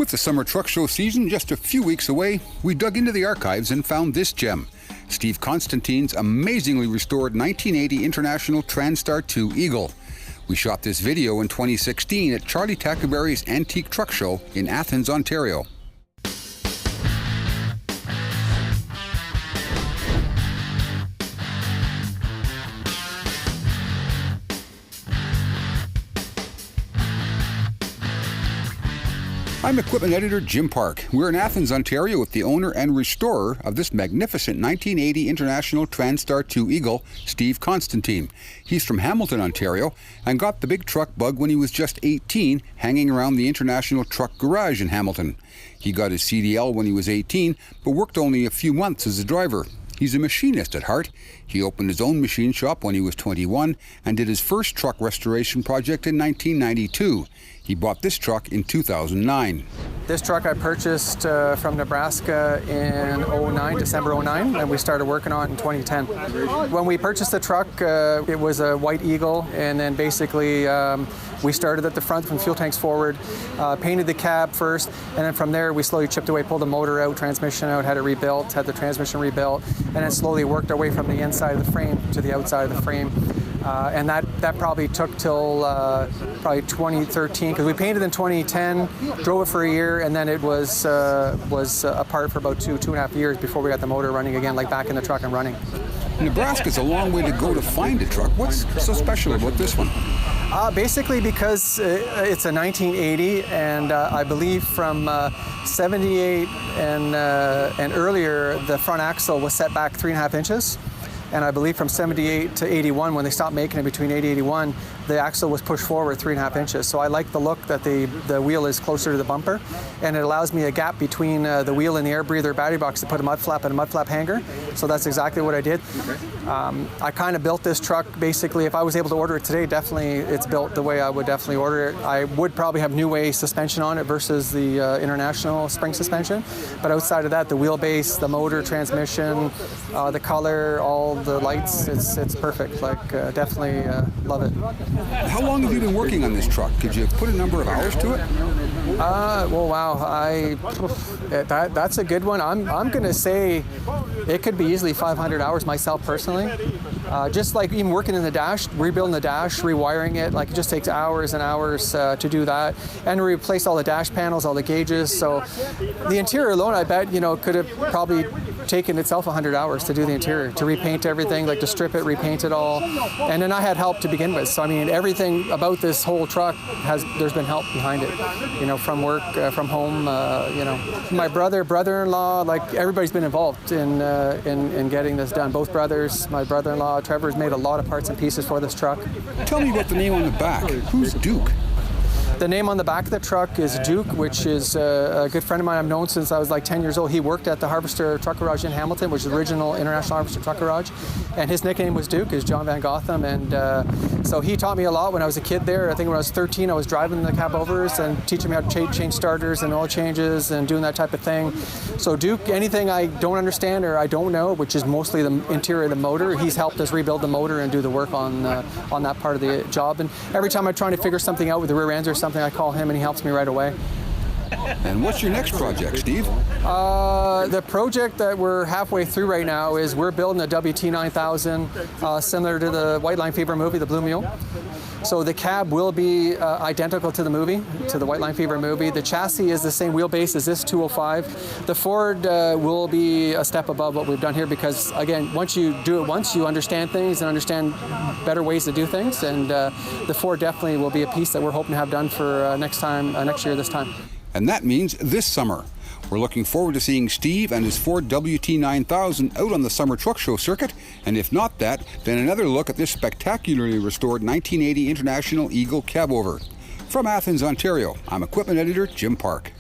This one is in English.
With the summer truck show season just a few weeks away, we dug into the archives and found this gem, Steve Constantin's amazingly restored 1980 International Transtar 2 Eagle. We shot this video in 2016 at Charlie Tackaberry's Antique Truck Show in Athens, Ontario. I'm equipment editor Jim Park. We're in Athens, Ontario with the owner and restorer of this magnificent 1980 International Transtar 2 Eagle, Steve Constantin. He's from Hamilton, Ontario, and got the big truck bug when he was just 18, hanging around the International Truck Garage in Hamilton. He got his CDL when he was 18, but worked only a few months as a driver. He's a machinist at heart. He opened his own machine shop when he was 21 and did his first truck restoration project in 1992. He bought this truck in 2009. This truck I purchased from Nebraska in December 09, and we started working on it in 2010. When we purchased the truck, it was a white Eagle, and then basically we started at the front from fuel tanks forward, painted the cab first, and then from there we slowly chipped away, pulled the motor out, transmission out, had it rebuilt, had the transmission rebuilt, and then slowly worked our way from the inside of the frame to the outside of the frame. And that probably took till probably 2013, because we painted in 2010, drove it for a year, and then it was apart for about two and a half years before we got the motor running again, like back in the truck and running. Nebraska's a long way to go to find a truck. What's so special about this one? Basically because it's a 1980, and I believe from 78 and earlier, the front axle was set back 3.5 inches. And I believe from 78 to 81, when they stopped making it between 80 and 81, the axle was pushed forward 3.5 inches. So I like the look that the wheel is closer to the bumper, and it allows me a gap between the wheel and the air breather battery box to put a mud flap and a mud flap hanger. So that's exactly what I did. I kind of built this truck basically, if I was able to order it today, definitely it's built the way I would definitely order it. I would probably have new way suspension on it versus the International spring suspension. But outside of that, the wheelbase, the motor, transmission, the color, all the lights, it's perfect. Like definitely love it. How long have you been working on this truck? Could you put a number of hours to it? Well, wow, that's a good one. I'm going to say it could be easily 500 hours myself personally. Just like even working in the dash, rebuilding the dash, rewiring it, like it just takes hours and hours to do that. And to replace all the dash panels, all the gauges. So the interior alone, I bet, could have probably taken itself 100 hours to do the interior, to repaint everything, like to strip it, repaint it all. And then I had help to begin with. So I mean, everything about this whole truck there's been help behind it, from work, from home, My brother-in-law, like everybody's been involved in getting this done. Both brothers, my brother-in-law, Trevor's made a lot of parts and pieces for this truck. Tell me about the name on the back. Who's Duke? The name on the back of the truck is Duke, which is a good friend of mine I've known since I was like 10 years old. He worked at the Harvester Truck Garage in Hamilton, which is the original International Harvester Truck Garage. And his nickname was Duke, is John Van Gotham. And so he taught me a lot when I was a kid there. I think when I was 13, I was driving the cab overs and teaching me how to change starters and oil changes and doing that type of thing. So Duke, anything I don't understand or I don't know, which is mostly the interior of the motor, he's helped us rebuild the motor and do the work on that part of the job. And every time I'm trying to figure something out with the rear ends or something, I call him and he helps me right away. And what's your next project, Steve? The project that we're halfway through right now is we're building a WT9000 similar to the White Line Fever movie, the Blue Mule. So the cab will be identical to the movie, to the White Line Fever movie. The chassis is the same wheelbase as this 205. The Ford will be a step above what we've done here because, again, once you do it once, you understand things and understand better ways to do things. And the Ford definitely will be a piece that we're hoping to have done for next year this time. And that means this summer. We're looking forward to seeing Steve and his Ford WT9000 out on the summer truck show circuit, and if not that, then another look at this spectacularly restored 1980 International Eagle cab over. From Athens, Ontario, I'm equipment editor Jim Park.